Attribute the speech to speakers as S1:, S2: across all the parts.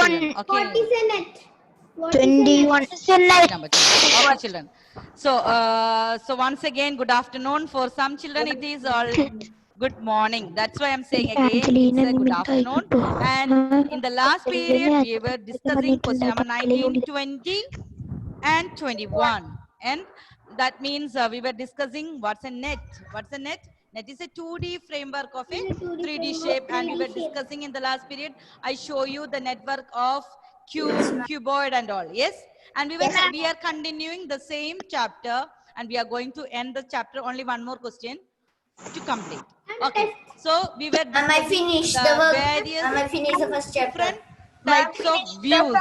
S1: children. Okay.
S2: What is a net? What is a
S3: 21.
S2: net?
S1: Number 20. Okay, children. So once again, good afternoon. For some children, it is all good morning. That's why I'm saying again, it's a good afternoon. And in the last period, we were discussing question number 19, 20, and 21. And that means we were discussing what's a net. What's a net? Net is a 2D framework of a 3D shape. And we were discussing in the last period, I show you the network of cube, cuboid and all. Yes? And we are continuing the same chapter, and we are going to end the chapter. Only one more question to complete. Okay. So we were
S4: Am I
S1: discussing
S4: finished
S1: the
S4: the work?
S1: various
S4: Am I finished the first chapter?
S1: different types of views.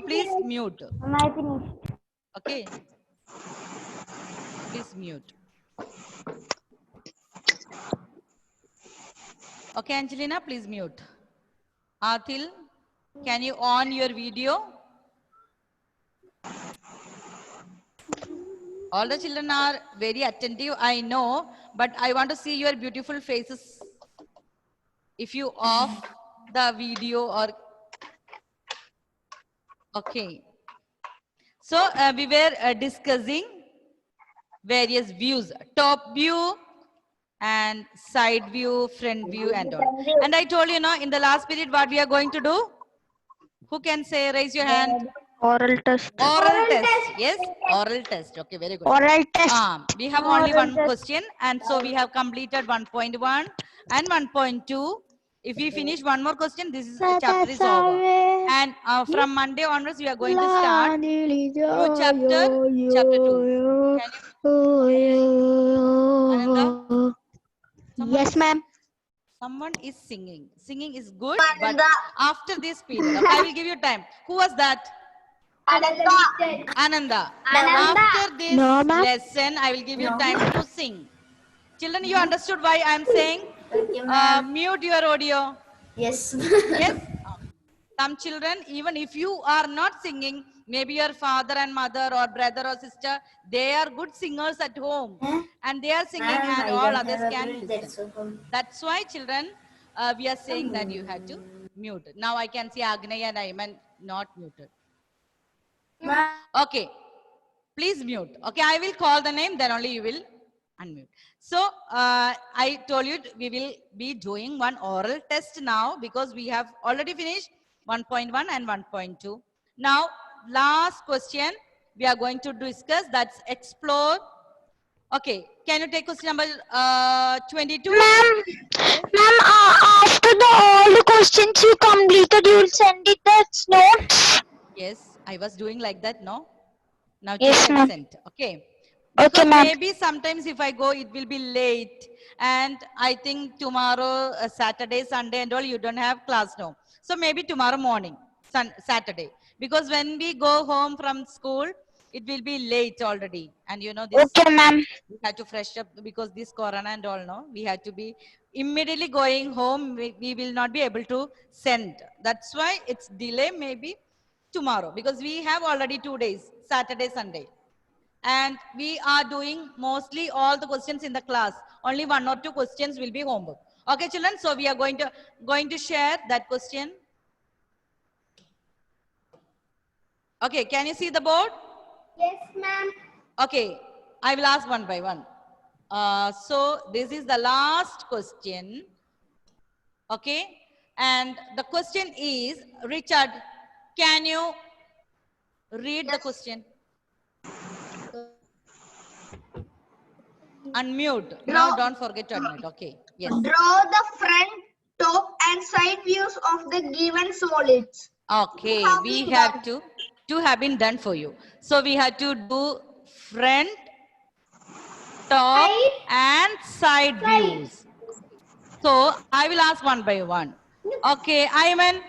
S1: Please mute.
S3: Am I finished?
S1: Okay. Please mute. Okay, Angelina, please mute. Atil, can you on your video? All the children are very attentive, I know, but I want to see your beautiful faces. If you off the video or... Okay. So we were discussing various views, top view and side view, front view and all. And I told you, in the last period, what we are going to do? Who can say, raise your hand?
S3: Oral test.
S1: Oral test. Yes, oral test. Okay, very good.
S3: Oral test.
S1: We have only one question, and so we have completed 1.1 and 1.2. If we finish one more question, this is chapter is over. And from Monday onwards, we are going to start new chapter 2. Ananda?
S3: Yes, ma'am.
S1: Someone is singing. Singing is good, but after this period, okay, I will give you time. Who was that? Ananda. After this lesson, I will give you time to sing. Children, you understood why I am saying mute your audio?
S4: Yes.
S1: Yes. Some children, even if you are not singing, maybe your father and mother or brother or sister, they are good singers at home. And they are singing and all others can listen. That's why children, we are saying that you had to mute. Now I can see Agneya and Ayman not muted. Okay. Please mute. Okay, I will call the name, then only you will unmute. So I told you we will be doing one oral test now because we have already finished 1.1 and 1.2. Now, last question we are going to discuss, that's explore. Okay, can you take question number 22?
S3: Ma'am, after all the questions you completed, you will send it as notes.
S1: Yes, I was doing like that, no? Now
S3: Yes,
S1: check and
S3: ma'am.
S1: send. Okay.
S3: Okay,
S1: Because
S3: ma'am.
S1: maybe sometimes if I go, it will be late. And I think tomorrow, Saturday, Sunday and all, you don't have class now. So maybe tomorrow morning, Saturday. Because when we go home from school, it will be late already. And you know this.
S3: Okay, ma'am.
S1: We had to fresh up because this corona and all, no? We had to be immediately going home. We will not be able to send. That's why it's delay maybe tomorrow. Because we have already 2 days, Saturday, Sunday. And we are doing mostly all the questions in the class. Only 1 or 2 questions will be homework. Okay, children. So we are going to share that question. Okay, can you see the board?
S2: Yes, ma'am.
S1: Okay, I will ask one by one. So this is the last question. Okay, and the question is, Richard, can you read the question? Unmute. Now don't forget to unmute. Okay. Yes.
S5: Draw the front, top and side views of the given solids.
S1: Okay. We have to have been done for you. So we have to do front, top and side views. So I will ask one by one. Okay. Ayman,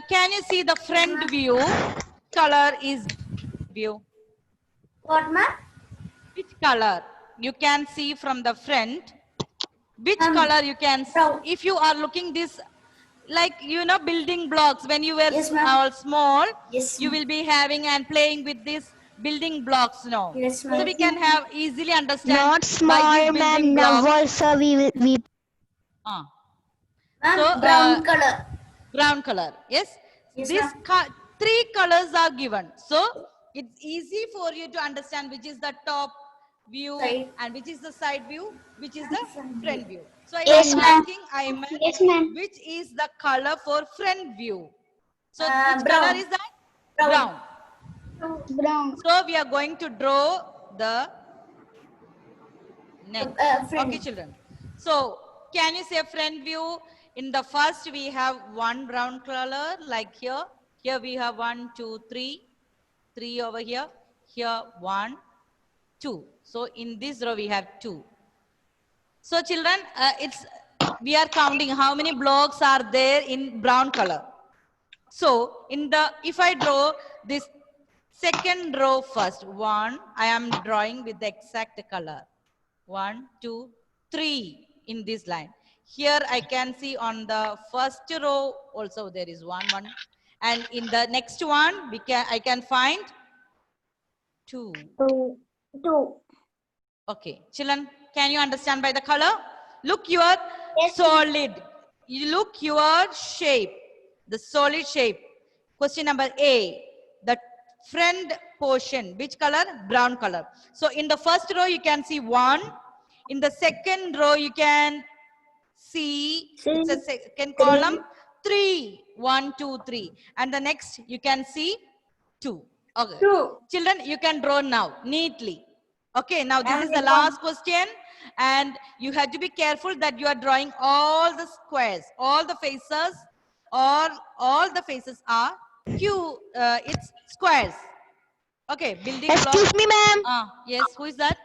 S1: can you see the front view? Color is view.
S4: What, ma'am?
S1: Which color you can see from the front? Which color you can see? If you are looking this, like, you know, building blocks, when you were small, you will be having and playing with these building blocks now.
S4: Yes,
S1: So
S4: ma'am.
S1: we can have easily understand.
S3: Not small, ma'am. Now also we
S1: Ah.
S4: Ma'am,
S1: So,
S4: brown color.
S1: Brown color. Yes.
S4: Yes,
S1: These
S4: ma'am.
S1: three colors are given. So it's easy for you to understand which is the top view
S4: Side.
S1: and which is the side view, which is the front view. So I
S3: Yes,
S1: am
S3: ma'am.
S1: asking Ayman,
S2: Yes, ma'am.
S1: which is the color for front view? So which
S4: Brown.
S1: color is that?
S4: Brown.
S2: Brown.
S1: So we are going to draw the net.
S4: Front.
S1: Okay, children. So can you say front view? In the first, we have one brown color, like here. Here we have 1, 2, 3. 3 over here. Here 1, 2. So in this row, we have 2. So children, we are counting how many blocks are there in brown color. So if I draw this second row first, 1, I am drawing with the exact color. 1, 2, 3 in this line. Here I can see on the first row also there is 1, 1. And in the next one, I can find 2.
S2: Two.
S1: Okay, children, can you understand by the color? Look your solid. You look your shape, the solid shape. Question number A, the front portion, which color? Brown color. So in the first row, you can see 1. In the second row, you can see, it's a second column, 3. 1, 2, 3. And the next, you can see 2. Okay.
S4: 2.
S1: Children, you can draw now, neatly. Okay, now this is the last question. And you have to be careful that you are drawing all the squares, all the faces, all the faces are it's squares. Okay, building block.
S3: Excuse me, ma'am.
S1: Yes, who is that?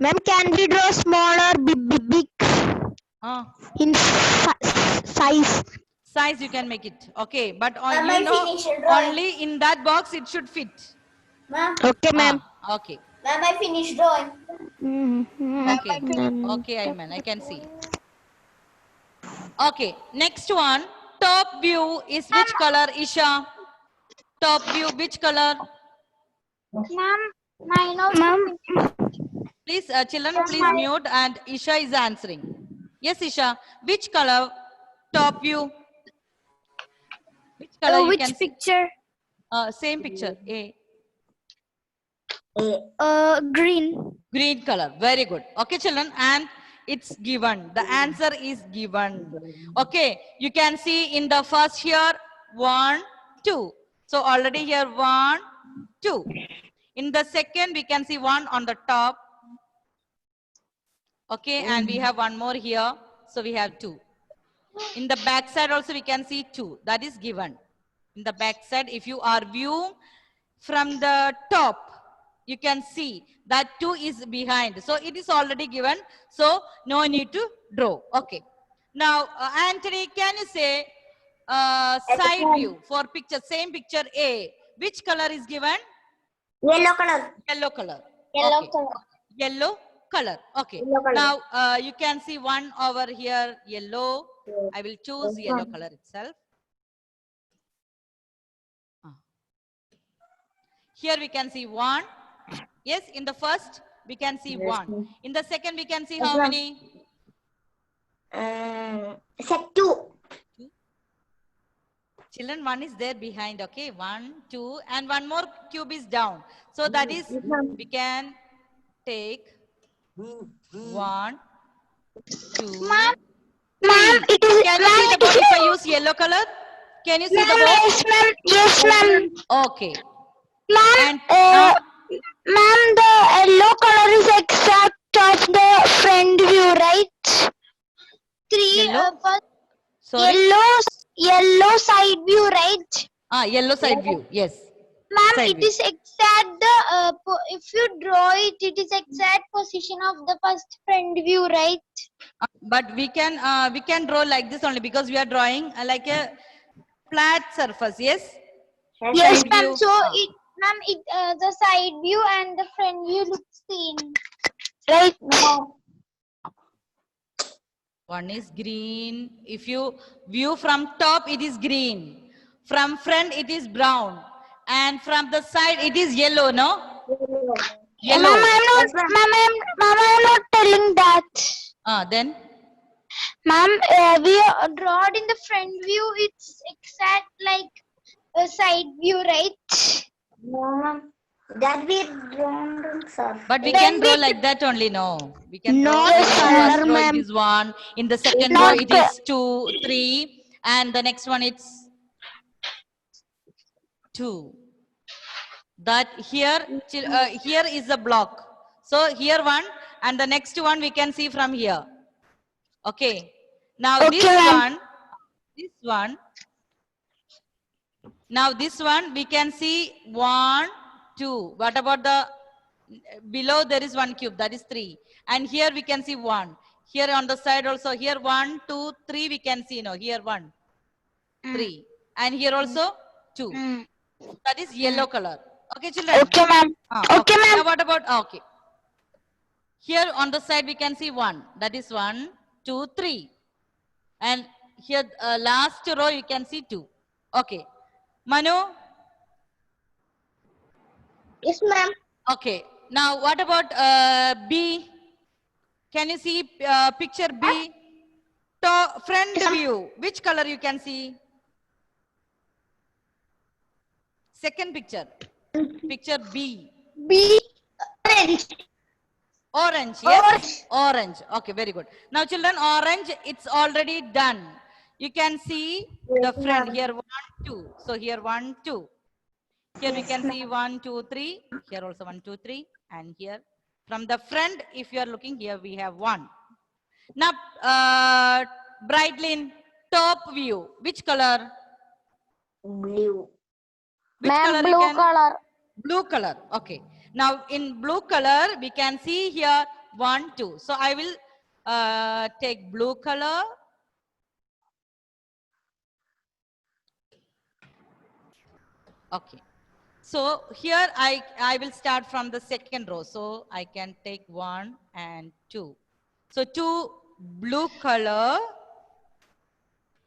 S3: Ma'am, can we draw smaller, big in size?
S1: Size you can make it. Okay, but
S4: Ma'am, I finished drawing.
S1: only in that box it should fit.
S4: Ma'am,
S3: Okay, ma'am.
S1: Okay.
S4: ma'am, I finished drawing.
S1: Okay. Okay, Ayman, I can see. Okay, next one. Top view is which color, Isha? Top view, which color?
S3: Ma'am,
S1: Please, children, please mute and Isha is answering. Yes, Isha. Which color? Top view. Which color you can see?
S3: picture?
S1: Same picture. A.
S3: Green.
S1: Green color. Very good. Okay, children. And it's given. The answer is given. Okay. You can see in the first here 1, 2. So already here 1, 2. In the second, we can see 1 on the top. Okay. And we have one more here. So we have 2. In the back side also, we can see 2. That is given. In the back side, if you are viewing from the top, you can see that 2 is behind. So it is already given. So no need to draw. Okay. Now, Anthony, can you say side view for picture, same picture A. Which color is given?
S4: Yellow color.
S1: Yellow color.
S2: Yellow
S1: Okay.
S2: color.
S1: Yellow color. Okay.
S4: Yellow color.
S1: Now, you can see one over here, yellow. I will choose yellow color itself. Here we can see 1. Yes, in the first, we can see 1. In the second, we can see how many?
S2: Set 2.
S1: Children, 1 is there behind, okay? 1, 2, and one more cube is down. So that is, we can take 1, 2,
S3: Ma'am,
S1: 3.
S3: it is.
S1: Can you see the board if I use yellow color? Can you see the board?
S3: Yes, ma'am. Yes, ma'am.
S1: Okay.
S3: Ma'am,
S1: And
S3: ma'am, the yellow color is exact of the front view, right? 3.
S1: Yellow? Sorry?
S3: Yellow side view, right?
S1: Yellow side view. Yes.
S3: Ma'am,
S1: Side
S3: it
S1: view.
S3: is exact. If you draw it, it is exact position of the first front view, right?
S1: But we can draw like this only because we are drawing like a flat surface. Yes.
S3: Yes,
S1: Side
S3: ma'am.
S1: view.
S3: So the side view and the front view look same, right?
S1: One is green. If you view from top, it is green. From front, it is brown. And from the side, it is yellow, no? Yellow.
S3: Ma'am, I'm not telling that.
S1: Then?
S3: Ma'am, we drawn in the front view. It's exact like a side view, right?
S2: No, ma'am. That we drawn, sir.
S1: But we
S3: Then
S1: can draw
S3: we
S1: like that only, no. We can draw
S3: Not
S1: in the
S3: color,
S1: first row it
S3: ma'am.
S1: is 1, in the second row
S3: Not
S1: it is 2, 3, and the next one it's 2. That here, here is a block. So here one, and the next one we can see from here. Okay. Now
S3: Okay,
S1: this
S3: ma'am.
S1: one. Now this one we can see 1, 2. What about the below? There is 1 cube, that is 3. And here we can see 1. Here on the side also, here 1, 2, 3 we can see, no, here 1, 3. And here also 2. That is yellow color. Okay, children?
S3: Okay, ma'am. Okay, ma'am.
S1: Now what about, okay. Here on the side we can see 1. That is 1, 2, 3. And here last row you can see 2. Okay. Manu?
S2: Yes, ma'am.
S1: Okay. Now what about B? Can you see picture B? Front view. Which color you can see? Second picture. Picture B.
S3: B.
S2: Orange.
S1: Orange, yes? Orange. Okay, very good. Now children, orange, it's already done. You can see the front here 1, 2. So here 1, 2. Here we can see 1, 2, 3. Here also 1, 2, 3. And here from the front, if you are looking here, we have 1. Now, Brightlin, top view. Which color?
S2: Blue.
S1: Which
S3: Ma'am,
S1: color
S3: blue
S1: you can?
S3: color.
S1: Blue color. Okay. Now in blue color, we can see here 1, 2. So I will take blue color. Okay. So here I will start from the second row. So I can take 1 and 2. So 2 blue color.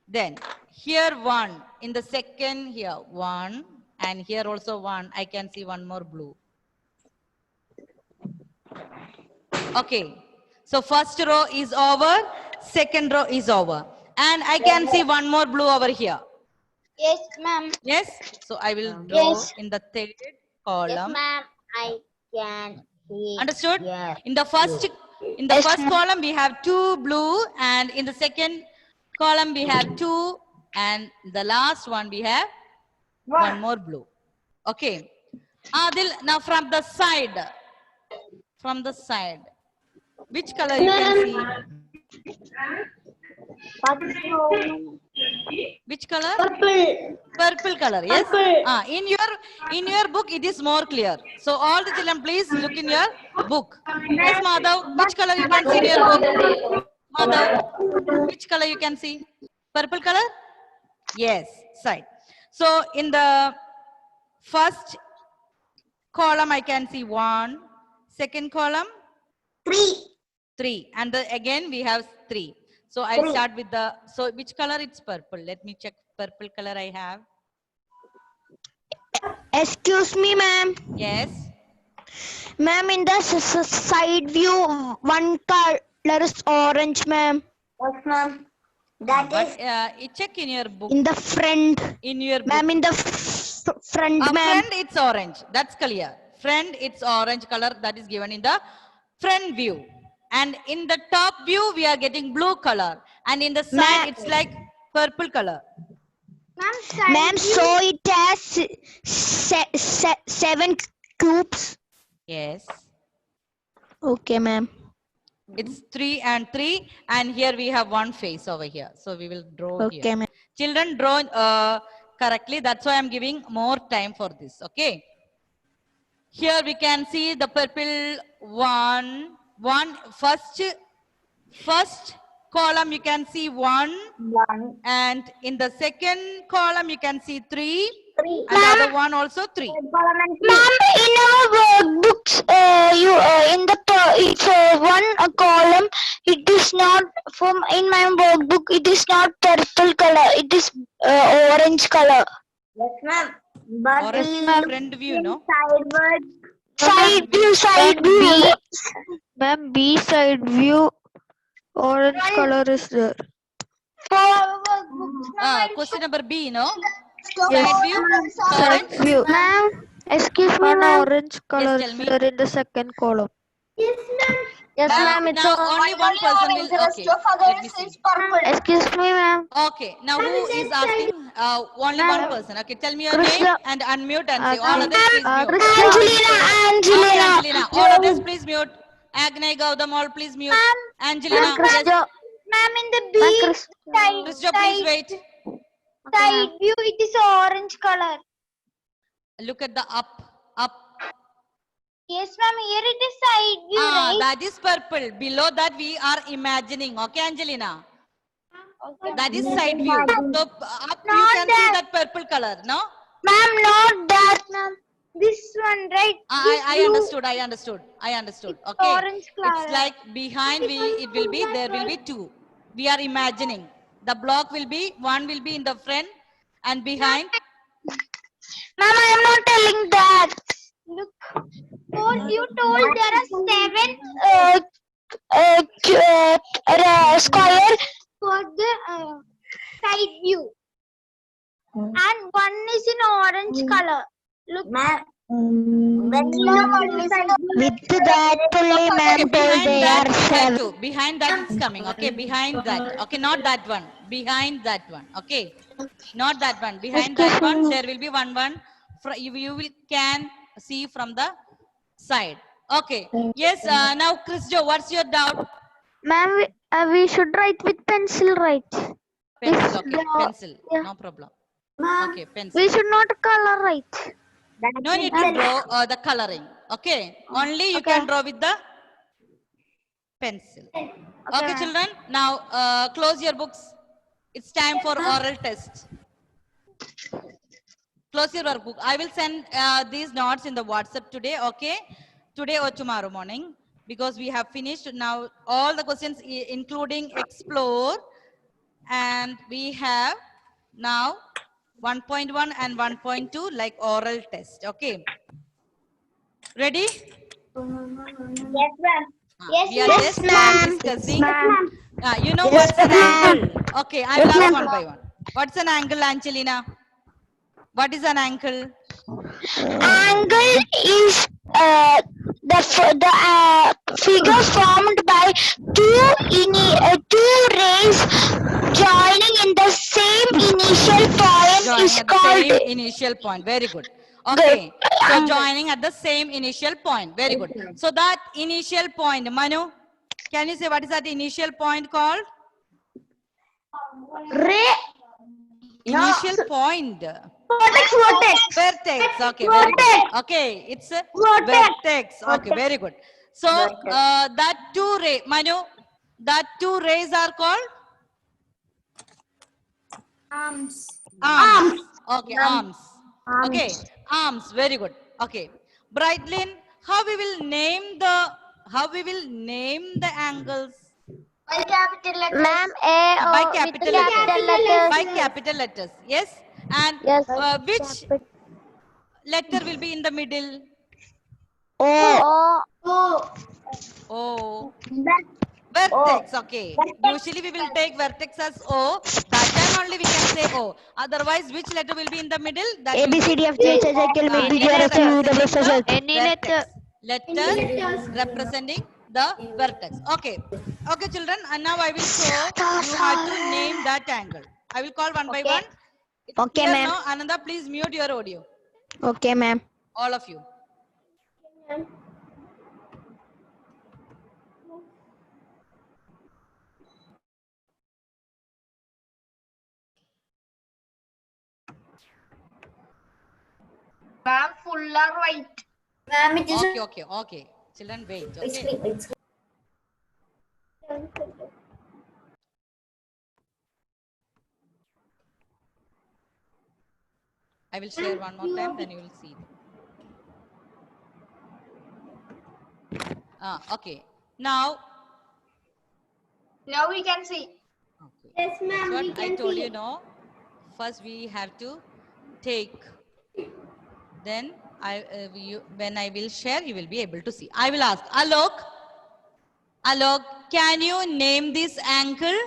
S1: Then here 1 in the second here 1 and here also 1. I can see 1 more blue. Okay. So first row is over. Second row is over. And I can see 1 more blue over here.
S3: Yes, ma'am.
S1: Yes. So I will draw
S3: Yes.
S1: in the third column.
S2: Ma'am, I can see.
S1: Understood?
S2: Yes.
S1: In the first
S3: Yes,
S1: first
S3: ma'am.
S1: column we have 2 blue, and in the second column we have 2, and the last one we have 1 more blue. Okay. Adil, now from the side. From the side. Which color you can see? Which color?
S2: Purple.
S1: Purple color, yes?
S2: Purple.
S1: In your book, it is more clear. So all the children, please look in your book. Yes, Madhav, which color you can see in your book? Madhav, which color you can see? Purple color? Yes, side. So in the first column, I can see 1. Second column,
S2: 3.
S1: 3. And again, we have 3. So I'll start with the, so which color? It's purple. Let me check purple color I have.
S3: Excuse me, ma'am.
S1: Yes.
S3: Ma'am, in the side view, 1 color is orange, ma'am.
S2: Yes, ma'am. That
S1: But
S2: is
S1: you check in your book.
S3: In the front.
S1: In your book.
S3: Ma'am, in the front, ma'am.
S1: Front, it's orange. That's clear. Front, it's orange color that is given in the front view. And in the top view, we are getting blue color. And in the side, it's like purple color.
S3: Ma'am, so it has 7 cubes.
S1: Yes.
S3: Okay, ma'am.
S1: It's 3 and 3. And here we have 1 face over here. So we will draw
S3: Okay,
S1: here.
S3: ma'am.
S1: Children draw correctly. That's why I'm giving more time for this. Okay. Here we can see the purple first column you can see 1,
S2: 1.
S1: and in the second column you can see 3,
S2: 3.
S1: and the other one also 3.
S3: Ma'am, in our workbooks, in the it's one column. It is not in my workbook. It is not purple color. It is orange color.
S2: Yes, ma'am. But
S1: Orange
S2: in
S1: front view, no?
S2: sideward.
S3: Side view. Ma'am, B side view.
S6: Orange color is there.
S3: For our workbooks. Now I'll
S1: Question number B, no?
S5: Stop.
S1: Side view,
S6: Side
S1: orange.
S6: view.
S3: Ma'am, excuse me,
S6: One
S3: ma'am.
S6: orange color
S1: tell
S6: is
S1: me.
S6: there in the second column.
S2: Yes, ma'am.
S3: Yes, ma'am. It's
S1: Now
S3: all.
S1: only one person will. Okay, let me see.
S3: Excuse me, ma'am.
S1: Okay, now who is asking? Only one person. Okay, tell me your
S3: Krishna.
S1: name and unmute and say. All others please mute.
S3: Angelina,
S1: Okay,
S3: Angelina.
S1: Angelina. All others please mute. Agnay, Gaudam, all please mute. Angelina, yes.
S3: Ma'am, in the B side,
S1: Christo, please wait.
S3: side view, it is orange color.
S1: Look at the up.
S3: Yes, ma'am. Here it is side view, right?
S1: That is purple. Below that we are imagining. Okay, Angelina.
S3: Okay.
S1: That is side view. So up you
S3: Not
S1: can see
S3: that.
S1: that purple color, no?
S3: Ma'am, not that, ma'am. This one, right?
S1: I understood. Okay.
S3: Orange color.
S1: It's like behind it will be, there will be two. We are imagining. The block will be, one will be in the front and behind.
S3: Ma'am, I am not telling that. Look, you told there are 7 square for the side view. And one is in orange color. Look.
S2: Ma'am.
S3: With that only
S1: Okay, behind that it's coming. Okay, behind that. Okay, not that one. Behind that one. Okay, not that one. Behind that one, there will be one. You can see from the side. Okay. Yes. Now, Chris Joe, what's your doubt?
S3: Ma'am, we should write with pencil, right?
S1: Pencil. Okay, pencil.
S3: Yeah.
S1: No problem. Okay, pencil.
S3: We should not color, right?
S1: No need to draw the coloring. Okay, only you can draw with the pencil. Okay, children. Now close your books. It's time for oral test. Close your workbook. I will send these notes in the WhatsApp today. Okay, today or tomorrow morning, because we have finished now all the questions, including explore, and we have now 1.1 and 1.2 like oral test. Okay. Ready?
S2: Yes, ma'am.
S1: We are just discussing. You know what's an angle? Okay, I will ask one by one. What's an angle, Angelina? What is an angle?
S3: Angle is the figure formed by two rays joining in the same initial point is called.
S1: Same initial point. Very good. Okay. So joining at the same initial point. Very good. So that initial point, Manu, can you say what is that initial point called?
S2: Ray.
S1: Initial point. Vertex. Okay, very good. Okay, it's a vertex. Okay, very good. So that two rays, Manu, that two rays are called
S2: Arms.
S1: Okay, arms. Okay, arms. Very good. Okay, Brightlin, how we will name the angles?
S2: By capital letters.
S3: Ma'am,
S1: By capital letters. By capital letters. Yes. And
S3: Yes.
S1: which letter will be in the middle?
S3: O.
S1: O. Vertex. Okay. Usually we will take vertex as O. That time only we can say O. Otherwise, which letter will be in the middle? That
S6: A, B, C, D, F, G, H, I, J, K, L, M, N, P, Q, R, S, T, U, V, W, X, Y, Z.
S1: Any letter. Letters representing the vertex. Okay. Okay, children. And now I will show you how to name that angle. I will call one by one.
S6: Okay, ma'am.
S1: No, Ananda, please mute your audio.
S6: Okay, ma'am.
S1: All of you.
S5: Ma'am, full or white?
S2: Ma'am, it is
S1: Okay. Children, wait. Okay. I will share one more time, then you will see. Okay. Now
S5: we can see.
S1: okay.
S2: Yes, ma'am.
S1: That's
S2: We
S1: what I
S2: can
S1: told
S2: see.
S1: you. No. First we have to take. Then when I will share, you will be able to see. I will ask Alok. Alok, can you name this angle?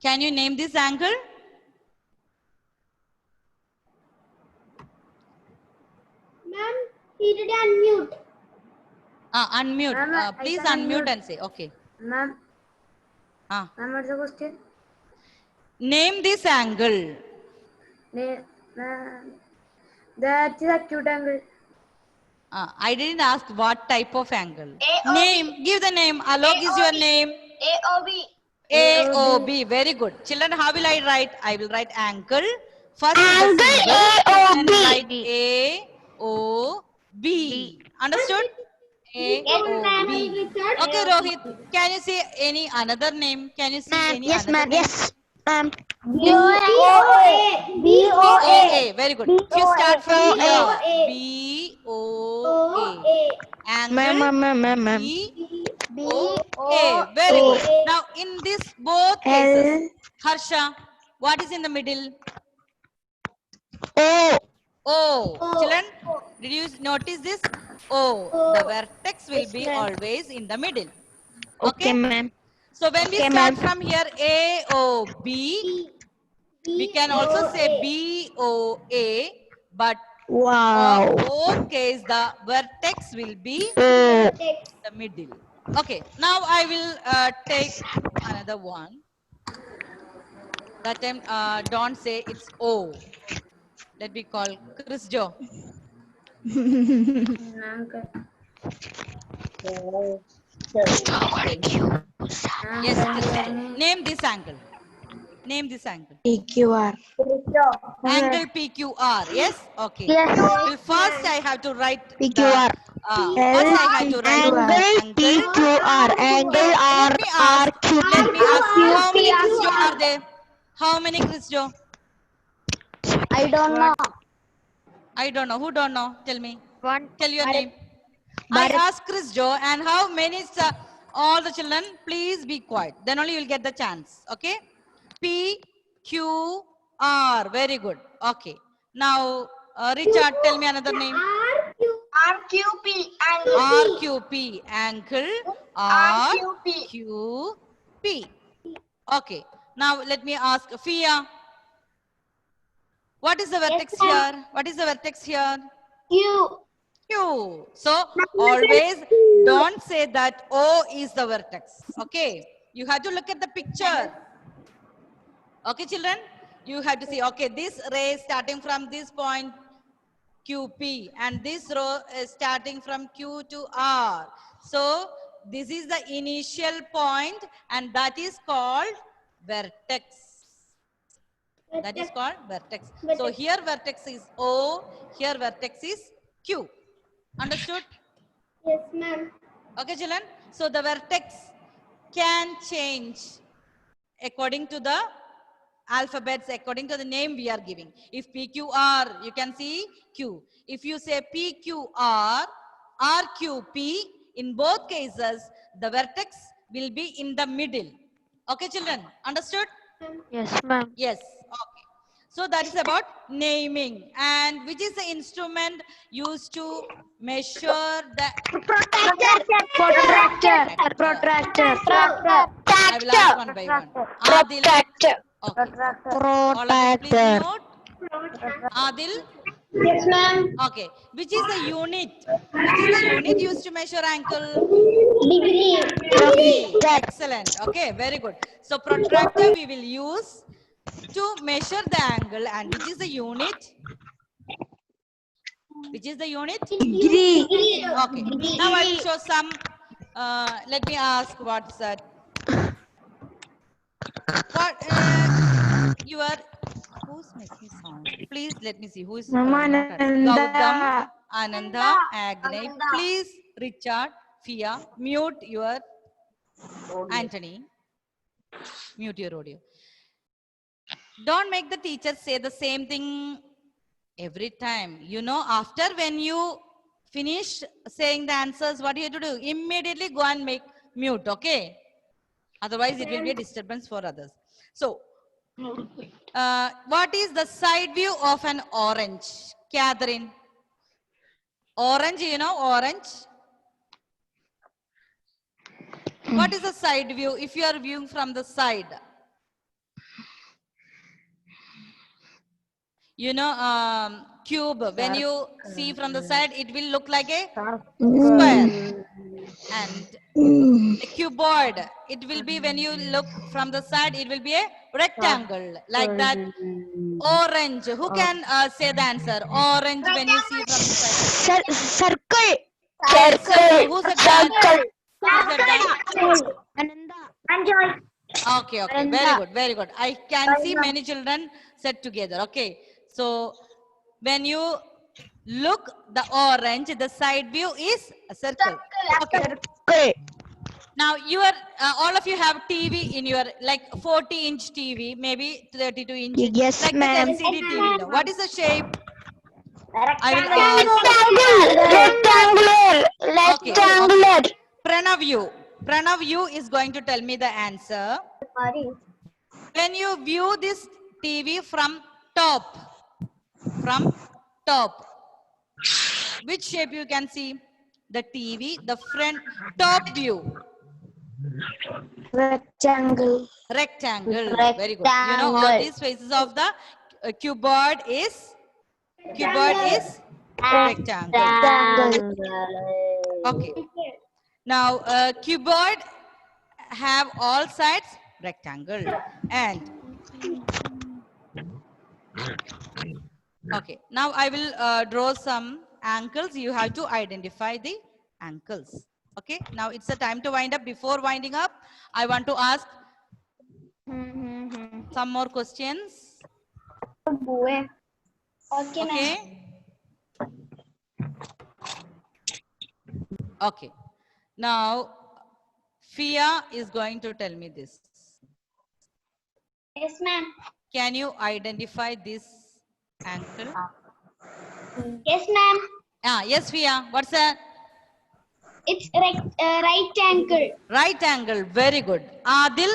S1: Can you name this angle?
S2: Ma'am, he did unmute.
S1: Unmute.
S2: Ma'am, I
S1: Please
S2: can
S1: unmute
S2: unmute.
S1: and say. Okay.
S2: Ma'am,
S1: Ah.
S2: ma'am, what's the question?
S1: Name this angle.
S2: Ma'am, that is acute angle.
S1: I didn't ask what type of angle.
S4: AOB.
S1: Name. Give the name. Alok is your
S4: AOB.
S1: name.
S4: AOB.
S1: AOB. Very good. Children, how will I write? I will write angle. First with the
S3: Angle
S1: symbol. And
S3: AOB.
S1: write AOB. Understood? AOB. Okay, Rohit. Can you say any another name? Can you see
S6: Ma'am,
S1: any
S6: yes,
S1: another
S6: ma'am,
S1: name?
S6: yes. Ma'am,
S1: BOA. Very good. You start from here. BOA.
S6: ma'am,
S1: Angle
S6: ma'am.
S1: BOA. Very good. Now, in this both cases, Harsha, what is in the middle?
S6: O.
S1: O. Children, did you notice this? O. The vertex will be always in the middle.
S6: Okay,
S1: Okay?
S6: ma'am.
S1: So when we
S6: Okay,
S1: start
S6: ma'am.
S1: from here AOB, we can also say BOA, but
S6: Wow.
S1: for both cases the vertex will be
S6: O.
S1: the middle. Okay, now I will take another one. That time don't say it's O. Let me call Chris Joe. Yes, Chris Joe. Name this angle. Name this angle.
S6: PQR.
S1: Angle PQR. Yes? Okay.
S6: Yes.
S1: Well, first I have to write
S6: PQR.
S1: first I have to write
S6: Angle PQR. Angle
S1: Let me ask. Let me ask. How many
S6: RQP.
S1: Chris Joe are there? How many Chris Joe?
S2: I don't know.
S1: I don't know. Who don't know? Tell me.
S6: One.
S1: Tell your name. I asked Chris Joe, and how many? All the children, please be quiet. Then only you'll get the chance. Okay? P Q R. Very good. Okay. Now, Richard, tell me another name.
S4: RQP. Angle.
S1: RQP. Ankle.
S4: RQP.
S1: RQP. Okay. Now, let me ask Fia. What is the vertex here? What is the vertex here?
S2: Q.
S1: Q. So, always don't say that O is the vertex. Okay. You have to look at the picture. Okay, children? You have to see, okay, this ray starting from this point, QP, and this row is starting from Q to R. So, this is the initial point, and that is called vertex. That is called vertex. So, here vertex is O, here vertex is Q. Understood?
S2: Yes, ma'am.
S1: Okay, children? So, the vertex can change according to the alphabets, according to the name we are giving. If PQR, you can see Q. If you say PQR, RQP, in both cases, the vertex will be in the middle. Okay, children? Understood?
S6: Yes, ma'am.
S1: Yes. Okay. So that is about naming. And which is the instrument used to measure the
S6: Protractor.
S1: I will ask one by one. Adil.
S3: Protractor.
S1: Okay. All of them please
S6: Protractor.
S1: note. Adil.
S2: Yes, ma'am.
S1: Okay. Which is the unit? Which is the unit used to measure ankle?
S2: Degree.
S1: Degree. Excellent. Okay. Very good. So protractor we will use to measure the angle, and which is the unit? Which is the unit?
S2: Degree.
S1: Okay. Now I will show some. Let me ask what's that? What who's making sound? Please let me see who is Gautam, Ananda, Agnay. Please, Richard, Fia, mute your Anthony. Mute your audio. Don't make the teacher say the same thing every time. You know, after when you finish saying the answers, what you have to do? Immediately go and make mute, okay? Otherwise, it will be a disturbance for others. So, what is the side view of an orange? Catherine. Orange, you know, orange. What is a side view? If you are viewing from the side, you know, cube, when you see from the side, it will look like a square. And a cuboid, it will be, when you look from the side, it will be a rectangle, like that. Orange, who can say the answer? Orange, when you see from the side.
S6: Circle.
S1: Circle. Who said that? Who said that?
S6: Ananda.
S1: Okay, okay, very good, very good. I can see many children said together. Okay, so when you look the orange, the side view is a circle. Okay.
S6: Circle.
S1: Now you are all of you have TV in your, like 40-inch TV, maybe 32-inch,
S6: Yes,
S1: like
S6: ma'am.
S1: that LCD TV. Now, what is the shape? I will ask.
S3: Rectangular.
S1: Okay. Pranav, you is going to tell me the answer. When you view this TV from top, which shape you can see? The TV, the front top view.
S3: Rectangle.
S1: Rectangle. Very good. You know all these faces of the cuboid is rectangle. Okay. Now cuboid have all sides rectangle. And okay, now I will draw some angles. You have to identify the angles. Okay, now it's the time to wind up. Before winding up, I want to ask some more questions. Okay. Okay. Now, Fia is going to tell me this.
S2: Yes, ma'am.
S1: Can you identify this angle?
S2: Yes, ma'am.
S1: Yes, Fia. What's that?
S2: It's right angle.
S1: Right angle. Very good. Adil,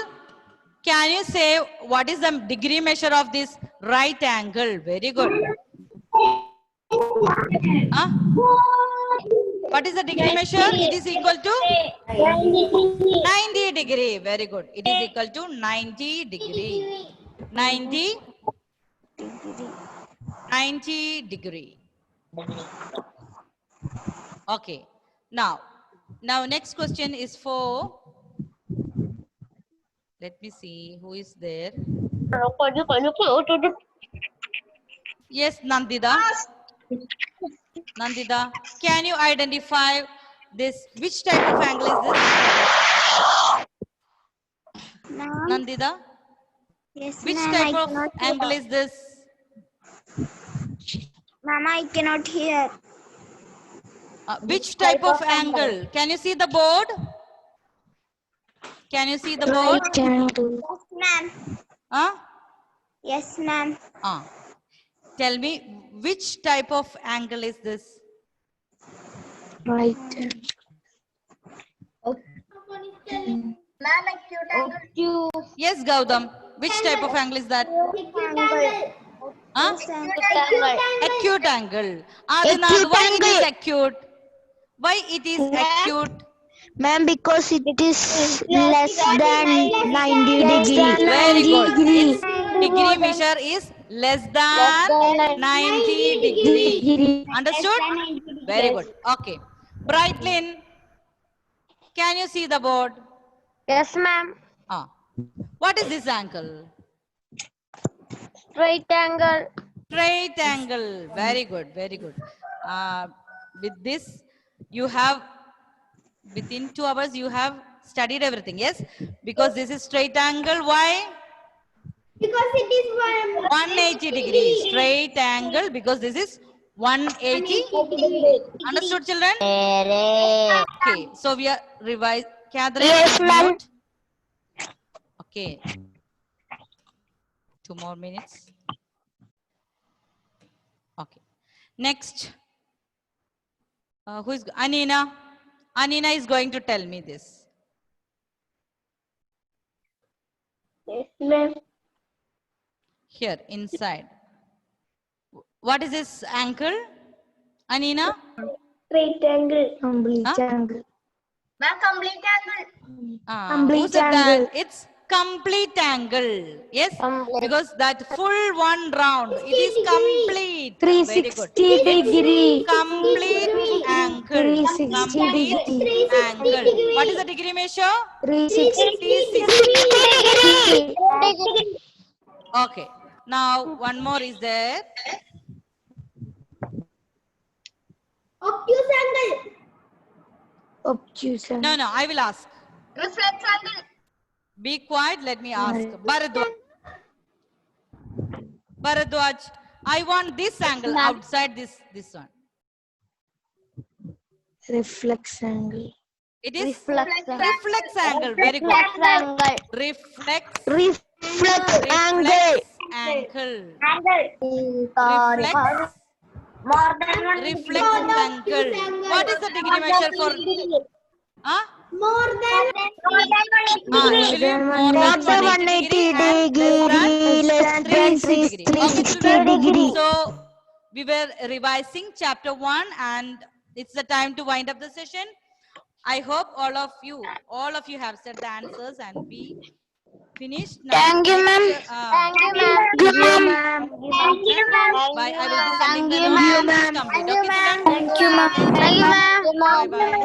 S1: can you say what is the degree measure of this right angle? Very good. What is the degree measure? It is equal to 90 degree. Very good. It is equal to 90 degree. 90 degree. Okay. Now next question is for, let me see who is there. Yes, Nandita. Nandita, can you identify this? Which type of angle is this? Nandita?
S2: Yes,
S1: Which
S2: ma'am.
S1: type of angle is this?
S2: Ma'am, I cannot hear.
S1: Which type of angle? Can you see the board? Can you see the board?
S3: Right angle.
S2: Yes, ma'am. Yes, ma'am.
S1: Tell me, which type of angle is this?
S3: Right.
S4: Ma'am, acute angle.
S1: Yes, Gautam. Which type of angle is that? Acute angle. Adinad, why it is acute? Why it is acute?
S6: Ma'am, because it is less than 90 degree.
S1: Very good. Its degree measure is less than 90 degree. Understood? Very good. Okay. Brightlin, can you see the board?
S6: Yes, ma'am.
S1: What is this angle?
S6: Right angle.
S1: Straight angle. Very good. Very good. With this, you have, within 2 hours, you have studied everything. Yes? Because this is straight angle. Why?
S2: Because it is
S1: 180 degrees. Straight angle because this is 180. Understood, children? Okay. So we are revised. Catherine,
S3: Yes, ma'am.
S1: okay. 2 more minutes. Okay. Next. Who is Anina? Anina is going to tell me this.
S2: Yes, ma'am.
S1: Here, inside. What is this angle? Anina?
S2: Right angle.
S3: Oblique angle.
S4: Ma'am, complete angle.
S1: Who
S6: Complete
S1: said
S6: angle.
S1: that? It's complete angle. Yes, because that full one round, it is complete. Very good.
S6: 360 degree.
S1: Complete angle.
S6: 360
S1: Complete
S6: degree.
S1: angle. What is the degree measure?
S6: 360
S1: 360. Okay. Now one more is there.
S2: Obtuse angle.
S6: Obtuse angle.
S1: No, I will ask.
S4: Reflex angle.
S1: Be quiet. Let me ask. Bharadwaj, I want this angle outside this one.
S6: Reflex angle.
S1: It is reflex angle. Very good. Reflex
S6: Angle.
S1: angle.
S2: Angle. More than one.
S1: Reflex angle. What is the degree measure for? Huh?
S2: More than
S1: Actually, more than 180 degree
S6: less
S1: and
S6: than
S1: 360
S6: degree.
S1: So we were revising chapter 1 and it's the time to wind up the session. I hope all of you have said the answers and we finished. Now,
S3: Thank you, ma'am.
S1: Thank you, ma'am. Bye. I will be sending the notes. Complete. Okay, children?
S3: Thank you, ma'am.
S1: Bye bye.